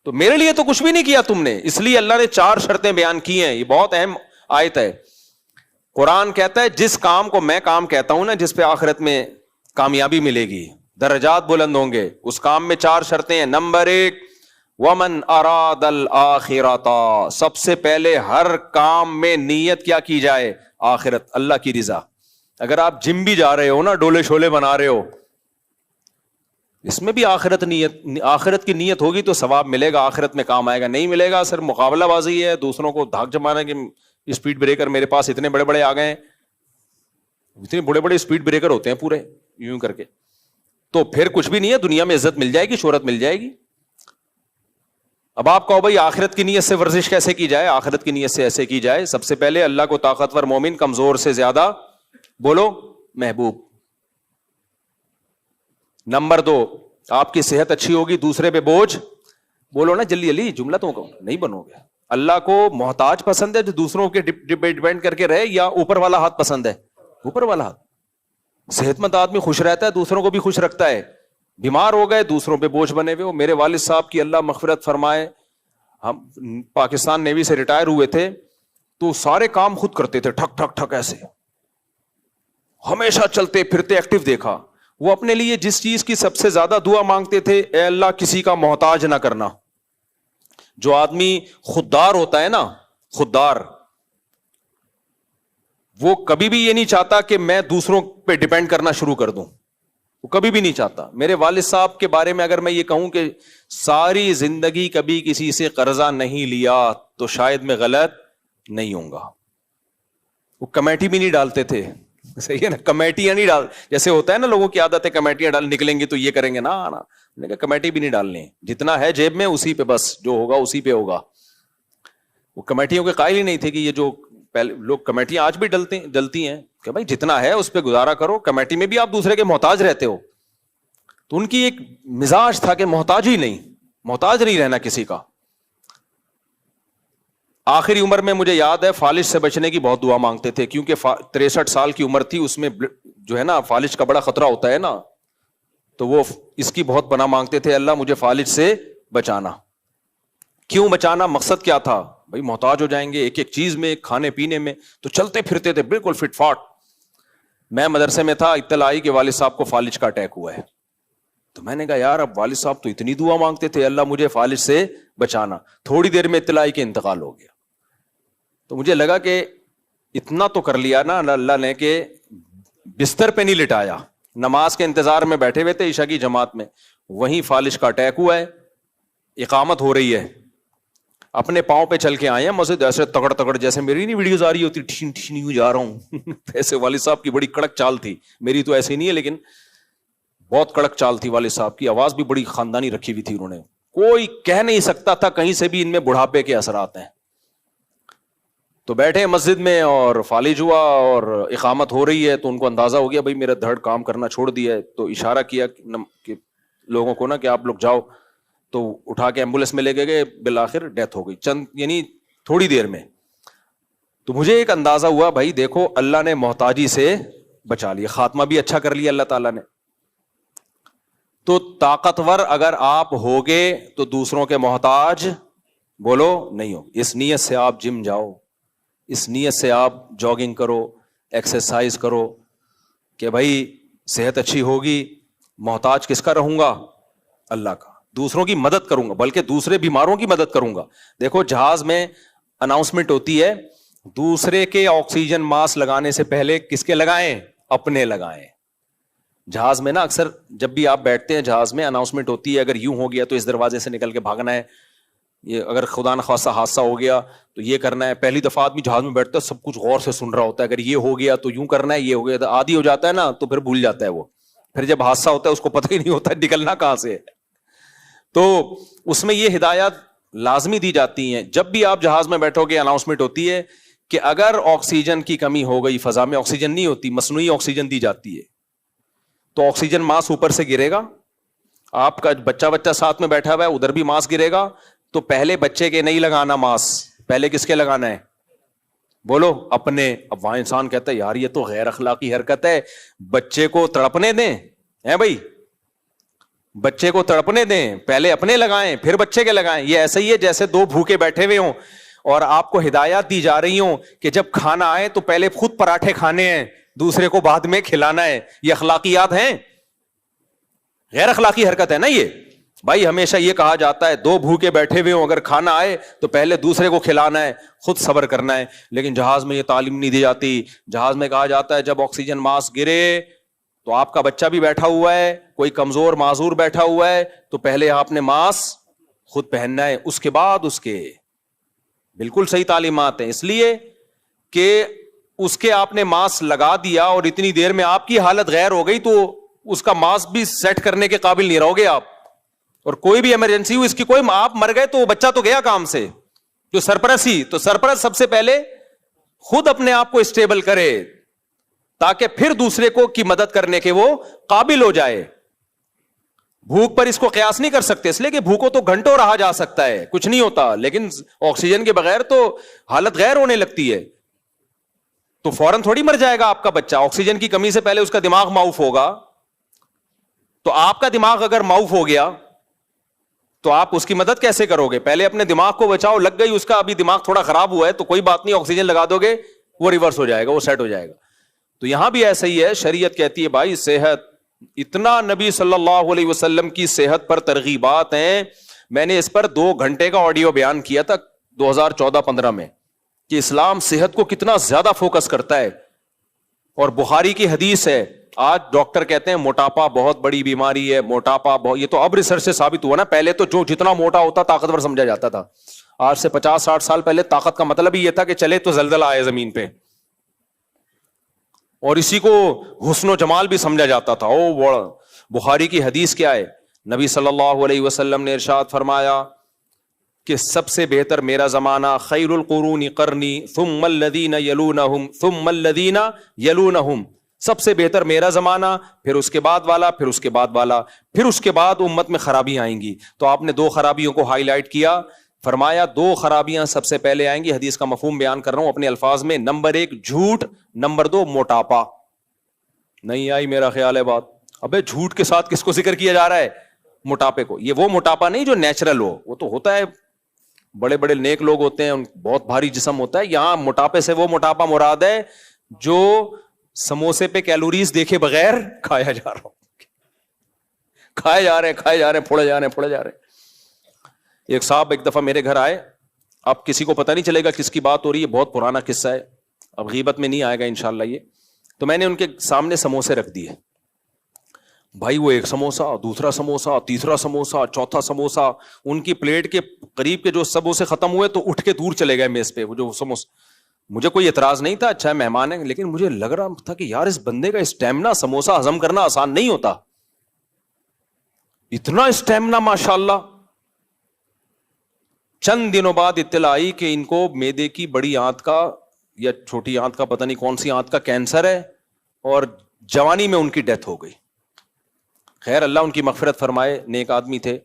تو میرے لیے تو کچھ بھی نہیں کیا تم نے. اس لیے اللہ نے 4 شرطیں بیان کی ہیں. یہ بہت اہم آیت ہے. قرآن کہتا ہے جس کام کو میں کام کہتا ہوں نا, جس پہ آخرت میں کامیابی ملے گی, درجات بلند ہوں گے, اس کام میں 4 شرطیں ہیں. نمبر 1, ومن اراد الآخرۃ, سب سے پہلے ہر کام میں نیت کیا کی جائے؟ آخرت, اللہ کی رضا. اگر آپ جم بھی جا رہے ہو نا, ڈولے شولے بنا رہے ہو, اس میں بھی آخرت کی نیت ہوگی تو ثواب ملے گا, آخرت میں کام آئے گا. نہیں ملے گا, صرف مقابلہ بازی ہے, دوسروں کو دھاک جمانا کہ اسپیڈ بریکر میرے پاس اتنے بڑے بڑے آ گئے ہیں. اتنے بڑے بڑے اسپیڈ بریکر ہوتے ہیں پورے یوں کر کے, تو پھر کچھ بھی نہیں ہے. دنیا میں عزت مل جائے گی, شہرت مل جائے گی. اب آپ کہو بھائی آخرت کی نیت سے ورزش کیسے کی جائے؟ آخرت کی نیت سے ایسے کی جائے, سب سے پہلے اللہ کو طاقتور مومن کمزور سے زیادہ بولو محبوب. نمبر 2, آپ کی صحت اچھی ہوگی, دوسرے پہ بوجھ بولو نا جلدی جلدی, جملہ تو نہیں بنو گے. اللہ کو محتاج پسند ہے جو دوسروں کے ڈیپینڈ کر کے رہے, یا اوپر والا ہاتھ پسند ہے؟ اوپر والا ہاتھ. صحت مند آدمی خوش رہتا ہے, دوسروں کو بھی خوش رکھتا ہے. بیمار ہو گئے, دوسروں پہ بوجھ بنے ہوئے. میرے والد صاحب کی اللہ مغفرت فرمائے, ہم پاکستان نیوی سے ریٹائر ہوئے تھے, تو سارے کام خود کرتے تھے, ٹھک ٹھک ٹھک ایسے, ہمیشہ چلتے پھرتے, ایکٹیو دیکھا. وہ اپنے لیے جس چیز کی سب سے زیادہ دعا مانگتے تھے, اے اللہ کسی کا محتاج نہ کرنا. جو آدمی خوددار ہوتا ہے نا, خوددار, وہ کبھی بھی یہ نہیں چاہتا کہ میں دوسروں پہ ڈیپینڈ کرنا شروع کر دوں, وہ کبھی بھی نہیں چاہتا. میرے والد صاحب کے بارے میں اگر میں یہ کہوں کہ ساری زندگی کبھی کسی سے قرضہ نہیں لیا تو شاید میں غلط نہیں ہوں گا. وہ کمیٹی بھی نہیں ڈالتے تھے, صحیح ہے نا, کمیٹیاں نہیں ڈال, جیسے ہوتا ہے نا لوگوں کی عادت ہے کمیٹیاں ڈال, نکلیں گے تو یہ کریں گے, نا کمیٹی بھی نہیں ڈالنی, جتنا ہے جیب میں اسی پہ بس, جو ہوگا اسی پہ ہوگا. وہ کمیٹیوں کے قائل ہی نہیں تھے کہ یہ جو پہلے لوگ, کمیٹیاں آج بھی ڈلتی ہیں کہ بھائی جتنا ہے اس پہ گزارا کرو, کمیٹی میں بھی آپ دوسرے کے محتاج رہتے ہو. تو ان کی ایک مزاج تھا کہ محتاج نہیں رہنا کسی کا. آخری عمر میں مجھے یاد ہے فالج سے بچنے کی بہت دعا مانگتے تھے, کیونکہ 63 سال کی عمر تھی, اس میں جو ہے نا فالج کا بڑا خطرہ ہوتا ہے نا, تو وہ اس کی بہت پناہ مانگتے تھے, اللہ مجھے فالج سے بچانا. کیوں بچانا؟ مقصد کیا تھا بھائی؟ محتاج ہو جائیں گے ایک ایک چیز میں, کھانے پینے میں, تو چلتے پھرتے تھے بالکل فٹ فاٹ. میں مدرسے میں تھا, اطلاع آئی کہ والد صاحب کو فالج کا اٹیک ہوا ہے. تو میں نے کہا یار اب والد صاحب تو اتنی دعا مانگتے تھے, اللہ مجھے فالج سے بچانا. تھوڑی دیر میں اطلاع آئی کہ انتقال ہو گیا. تو مجھے لگا کہ اتنا تو کر لیا نا اللہ نے کہ بستر پہ نہیں لٹایا, نماز کے انتظار میں بیٹھے ہوئے تھے عشاء کی جماعت میں, وہیں فالج کا اٹیک ہوا ہے, اقامت ہو رہی ہے, اپنے پاؤں پہ چل کے آئے ہیں مسجد, ایسے تگڑ تگڑ, جیسے میری نہیں ویڈیوز آ رہی ہوتی ٹھین ٹھین یوں جا رہا ہوں ایسے والد صاحب کی بڑی کڑک چال تھی. میری تو ایسی نہیں ہے لیکن بہت کڑک چال تھی والد صاحب کی. آواز بھی بڑی خاندانی رکھی ہوئی تھی انہوں نے, کوئی کہہ نہیں سکتا تھا کہیں سے بھی ان میں بڑھاپے کے اثرات ہیں. تو بیٹھے مسجد میں اور فالج ہوا اور اقامت ہو رہی ہے, تو ان کو اندازہ ہو گیا بھائی میرا دھڑ کام کرنا چھوڑ دیا ہے. تو اشارہ کیا کہ لوگوں کو نا کہ آپ لوگ جاؤ, تو اٹھا کے ایمبولینس میں لے کے گئے, بالآخر ڈیتھ ہو گئی چند یعنی تھوڑی دیر میں. تو مجھے ایک اندازہ ہوا بھائی دیکھو اللہ نے محتاجی سے بچا لیا, خاتمہ بھی اچھا کر لیا اللہ تعالیٰ نے. تو طاقتور اگر آپ ہوگے تو دوسروں کے محتاج بولو نہیں ہو. اس نیت سے آپ جم جاؤ, اس نیت سے آپ جاگنگ کرو, ایکسرسائز کرو کہ بھائی صحت اچھی ہوگی, محتاج کس کا رہوں گا؟ اللہ کا. دوسروں کی مدد کروں گا, بلکہ دوسرے بیماروں کی مدد کروں گا. دیکھو جہاز میں اناؤنسمنٹ ہوتی ہے, دوسرے کے آکسیجن ماسک لگانے سے پہلے کس کے لگائیں؟ اپنے لگائیں. جہاز میں نا اکثر جب بھی آپ بیٹھتے ہیں جہاز میں اناؤنسمنٹ ہوتی ہے, اگر یوں ہو گیا تو اس دروازے سے نکل کے بھاگنا ہے, یہ اگر خدا نخواستہ حادثہ ہو گیا تو یہ کرنا ہے. پہلی دفعہ آدمی جہاز میں بیٹھتا ہے سب کچھ غور سے سن رہا ہوتا ہے, اگر یہ ہو گیا تو یوں کرنا ہے, یہ ہو گیا تو عادی ہو جاتا ہے نا, تو پھر بھول جاتا ہے وہ. پھر جب حادثہ ہوتا ہے اس کو پتہ ہی نہیں ہوتا نکلنا کہاں سے ہے. تو اس میں یہ ہدایات لازمی دی جاتی ہیں. جب بھی آپ جہاز میں بیٹھو گے اناؤنسمنٹ ہوتی ہے کہ اگر آکسیجن کی کمی ہو گئی, فضا میں آکسیجن نہیں ہوتی, مصنوعی آکسیجن دی جاتی ہے, تو آکسیجن ماسک اوپر سے گرے گا, آپ کا بچہ ساتھ میں بیٹھا ہوا ہے ادھر بھی ماسک گرے گا, تو پہلے بچے کے نہیں لگانا ماسک, پہلے کس کے لگانا ہے؟ بولو اپنے. اب وہاں انسان کہتا ہے یار یہ تو غیر اخلاقی حرکت ہے, بچے کو تڑپنے دیں ہیں بھائی. بچے کو تڑپنے دیں, پہلے اپنے لگائیں پھر بچے کے لگائیں. یہ ایسا ہی ہے جیسے دو بھوکے بیٹھے ہوئے ہوں اور آپ کو ہدایات دی جا رہی ہوں کہ جب کھانا آئے تو پہلے خود پراٹھے کھانے ہیں, دوسرے کو بعد میں کھلانا ہے. یہ اخلاقیات ہیں؟ غیر اخلاقی حرکت ہے نا یہ. بھائی ہمیشہ یہ کہا جاتا ہے دو بھوکے بیٹھے ہوئے ہوں, اگر کھانا آئے تو پہلے دوسرے کو کھلانا ہے, خود صبر کرنا ہے. لیکن جہاز میں یہ تعلیم نہیں دی جاتی. جہاز میں کہا جاتا ہے جب آکسیجن ماسک گرے تو آپ کا بچہ بھی بیٹھا ہوا ہے, کوئی کمزور معذور بیٹھا ہوا ہے, تو پہلے آپ نے ماسک خود پہننا ہے, اس کے بعد اس کے. بالکل صحیح تعلیمات ہیں, اس لیے کہ اس کے آپ نے ماسک لگا دیا اور اتنی دیر میں آپ کی حالت غیر ہو گئی تو اس کا ماسک بھی سیٹ کرنے کے قابل نہیں رہو گے آپ. اور کوئی بھی ایمرجنسی ہو, اس کی کوئی, آپ مر گئے تو بچہ تو گیا کام سے. جو سرپرست ہی تو سرپرست سب سے پہلے خود اپنے آپ کو اسٹیبل کرے تاکہ پھر دوسرے کو کی مدد کرنے کے وہ قابل ہو جائے. بھوک پر اس کو قیاس نہیں کر سکتے, اس لیے کہ بھوکو تو گھنٹوں رہا جا سکتا ہے, کچھ نہیں ہوتا, لیکن آکسیجن کے بغیر تو حالت غیر ہونے لگتی ہے. تو فوراً تھوڑی مر جائے گا آپ کا بچہ. آکسیجن کی کمی سے پہلے اس کا دماغ معاف ہوگا. تو آپ کا دماغ اگر معاف ہو گیا تو آپ اس کی مدد کیسے کرو گے؟ پہلے اپنے دماغ کو بچاؤ. لگ گئی اس کا, ابھی دماغ تھوڑا خراب ہوا ہے تو کوئی بات نہیں, آکسیجن لگا دو گے وہ ریورس ہو جائے گا, وہ سیٹ ہو جائے گا. تو یہاں بھی ایسا ہی ہے. شریعت کہتی ہے بھائی صحت, اتنا نبی صلی اللہ علیہ وسلم کی صحت پر ترغیبات ہیں. میں نے اس پر 2 گھنٹے کا آڈیو بیان کیا تھا 2014-15 میں کہ اسلام صحت کو کتنا زیادہ فوکس کرتا ہے. اور بخاری کی حدیث ہے, آج ڈاکٹر کہتے ہیں موٹاپا بہت بڑی بیماری ہے, موٹاپا بہت, یہ تو اب ریسرچ سے ثابت ہوا نا. پہلے تو جو جتنا موٹا ہوتا طاقتور سمجھا جاتا تھا. آج سے 50-60 سال پہلے طاقت کا مطلب ہی یہ تھا کہ چلے تو زلزلہ آئے زمین پہ, اور اسی کو حسن و جمال بھی سمجھا جاتا تھا. او بڑا. بخاری کی حدیث کیا ہے؟ نبی صلی اللہ علیہ وسلم نے ارشاد فرمایا کہ سب سے بہتر میرا زمانہ خیر القرون قرنی ثم الذین یلونہم ثم الذین یلونہم, سب سے بہتر میرا زمانہ, پھر اس کے بعد والا, پھر اس کے بعد والا, پھر اس کے بعد امت میں خرابیاں آئیں گی. تو آپ نے 2 خرابیوں کو ہائی لائٹ کیا, فرمایا 2 خرابیاں سب سے پہلے آئیں گی. حدیث کا مفہوم بیان کر رہا ہوں اپنے الفاظ میں. نمبر 1 جھوٹ, نمبر 2 موٹاپا. نہیں آئی میرا خیال ہے بات؟ ابے جھوٹ کے ساتھ کس کو ذکر کیا جا رہا ہے؟ موٹاپے کو. یہ وہ موٹاپا نہیں جو نیچرل ہو, وہ تو ہوتا ہے, بڑے بڑے نیک لوگ ہوتے ہیں, ان بہت بھاری جسم ہوتا ہے. یہاں موٹاپے سے وہ موٹاپا مراد ہے جو سموسے پہ کیلوریز دیکھے بغیر کھایا جا رہا ہو, کھائے جا رہے ہیں, پھوڑے جا رہے ہیں. ایک صاحب ایک دفعہ میرے گھر آئے, اب کسی کو پتہ نہیں چلے گا کس کی بات ہو رہی ہے, بہت پرانا قصہ ہے, اب غیبت میں نہیں آئے گا انشاءاللہ یہ. تو میں نے ان کے سامنے سموسے رکھ دیے. بھائی وہ ایک سموسا, دوسرا سموسا, تیسرا سموسا, چوتھا سموسا, ان کی پلیٹ کے قریب کے جو سموسے ختم ہوئے تو اٹھ کے دور چلے گئے میز پہ وہ جو سموسا. مجھے کوئی اعتراض نہیں تھا, اچھا مہمان ہے, لیکن مجھے لگ رہا تھا کہ یار اس بندے کا اسٹیمنا, سموسا ہضم کرنا آسان نہیں ہوتا, اتنا اسٹیمنا ماشاءاللہ. چند دنوں بعد اطلاع آئی کہ ان کو میدے کی بڑی آنت کا یا چھوٹی آنت کا, پتہ نہیں کون سی آنت کا کینسر ہے, اور جوانی میں ان کی ڈیتھ ہو گئی. خیر اللہ ان کی مغفرت فرمائے, نیک آدمی تھے.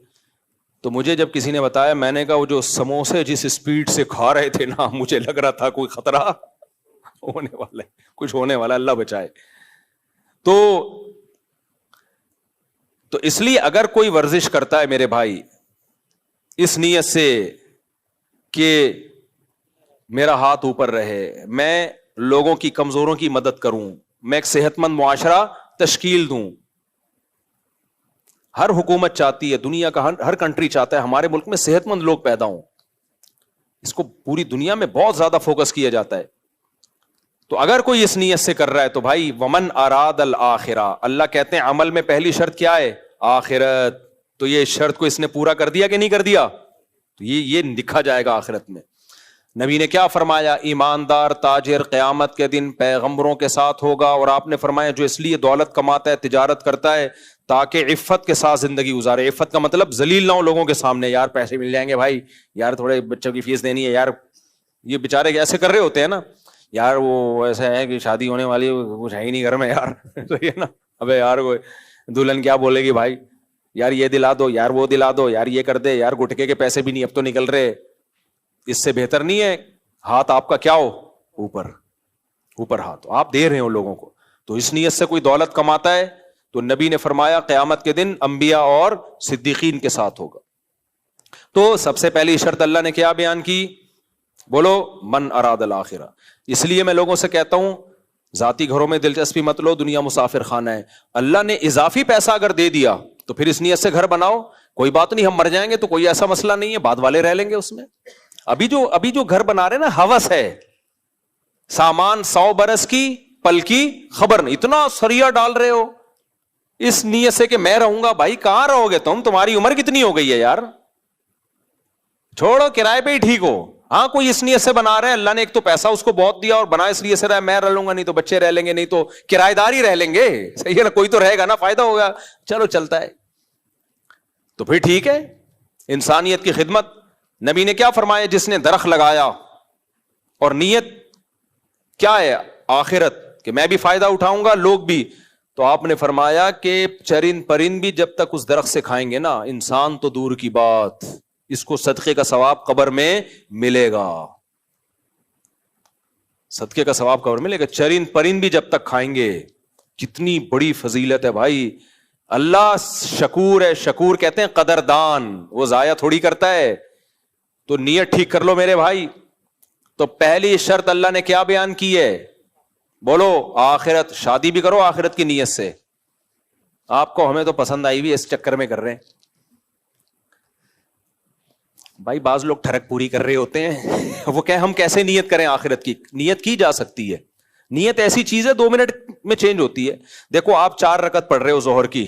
تو مجھے جب کسی نے بتایا, میں نے کہا وہ جو سموسے جس اسپیڈ سے کھا رہے تھے نا, مجھے لگ رہا تھا کوئی خطرہ ہونے والا ہے, کچھ ہونے والا, اللہ بچائے. تو اس لیے اگر کوئی ورزش کرتا ہے میرے بھائی اس نیت سے کہ میرا ہاتھ اوپر رہے, میں لوگوں کی کمزوروں کی مدد کروں, میں ایک صحت مند معاشرہ تشکیل دوں. ہر حکومت چاہتی ہے, دنیا کا ہر کنٹری چاہتا ہے ہمارے ملک میں صحت مند لوگ پیدا ہوں. اس کو پوری دنیا میں بہت زیادہ فوکس کیا جاتا ہے. تو اگر کوئی اس نیت سے کر رہا ہے تو بھائی ومن اراد الآخرہ, اللہ کہتے ہیں عمل میں پہلی شرط کیا ہے؟ آخرت. تو یہ شرط کو اس نے پورا کر دیا کہ نہیں کر دیا؟ تو یہ لکھا جائے گا آخرت میں. نبی نے کیا فرمایا؟ ایماندار تاجر قیامت کے دن پیغمبروں کے ساتھ ہوگا. اور آپ نے فرمایا جو اس لیے دولت کماتا ہے, تجارت کرتا ہے تاکہ عفت کے ساتھ زندگی گزارے. عفت کا مطلب ذلیل نہ ہو لوگوں کے سامنے, یار پیسے مل جائیں گے بھائی, یار تھوڑے بچوں کی فیس دینی ہے, یار یہ بےچارے ایسے کر رہے ہوتے ہیں نا, یار وہ ایسا ہے کہ شادی ہونے والی کچھ ہے ہی نہیں گھر میں یار, صحیح ہے نا, ابے یار وہ دلہن کیا بولے گی بھائی, یار یہ دلا دو, یار وہ دلا دو, یار یہ کر دے, یار گٹکے کے پیسے بھی نہیں اب تو نکل رہے. اس سے بہتر نہیں ہے ہاتھ آپ کا کیا ہو اوپر, اوپر ہاتھ آپ دے رہے ہو لوگوں کو. تو اس نیت سے کوئی دولت کماتا ہے تو نبی نے فرمایا قیامت کے دن انبیاء اور صدیقین کے ساتھ ہوگا. تو سب سے پہلی شرط اللہ نے کیا بیان کی؟ بولو من اراد الآخرہ. اس لیے میں لوگوں سے کہتا ہوں ذاتی گھروں میں دلچسپی مت لو, دنیا مسافر خانہ ہے. اللہ نے اضافی پیسہ اگر دے دیا تو پھر اس نیت سے گھر بناؤ, کوئی بات نہیں, ہم مر جائیں گے تو کوئی ایسا مسئلہ نہیں ہے, بعد والے رہ لیں گے اس میں. ابھی جو گھر بنا رہے نا ہوس ہے, سامان 100 برس کی پل کی خبر نہیں, اتنا سریا ڈال رہے ہو اس نیت سے کہ میں رہوں گا. بھائی کہاں رہو گے تم, تمہاری عمر کتنی ہو گئی ہے یار, چھوڑو کرائے پہ ہی ٹھیک ہو. ہاں کوئی اس نیت سے بنا رہے ہیں, اللہ نے ایک تو پیسہ اس کو بہت دیا اور بنا اس لیے سے رہا ہے میں رہ لوں گا, نہیں تو بچے رہ لیں گے, نہیں تو کرایہ دار ہی رہ لیں گے, صحیح ہے نا, کوئی تو رہے گا نا, فائدہ ہوگا, چلو چلتا ہے تو پھر ٹھیک ہے. انسانیت کی خدمت. نبی نے کیا فرمایا؟ جس نے درخت لگایا اور نیت کیا ہے؟ آخرت, کہ میں بھی فائدہ اٹھاؤں گا, لوگ بھی. تو آپ نے فرمایا کہ چرند پرند بھی جب تک اس درخت سے کھائیں گے نا, انسان تو دور کی بات, اس کو صدقے کا ثواب قبر میں ملے گا, صدقے کا ثواب قبر ملے گا. چرند پرند بھی جب تک کھائیں گے. کتنی بڑی فضیلت ہے بھائی. اللہ شکور ہے, شکور کہتے ہیں قدردان, وہ ضائع تھوڑی کرتا ہے. تو نیت ٹھیک کر لو میرے بھائی. تو پہلی شرط اللہ نے کیا بیان کی ہے؟ بولو آخرت. شادی بھی کرو آخرت کی نیت سے. آپ کو ہمیں تو پسند آئی بھی, اس چکر میں کر رہے ہیں بھائی. بعض لوگ ٹھڑک پوری کر رہے ہوتے ہیں, وہ کہ ہم کیسے نیت کریں آخرت کی؟ نیت کی جا سکتی ہے. نیت ایسی چیز ہے 2 منٹ میں چینج ہوتی ہے. دیکھو آپ 4 رکعت پڑھ رہے ہو ظہر کی,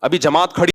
ابھی جماعت کھڑی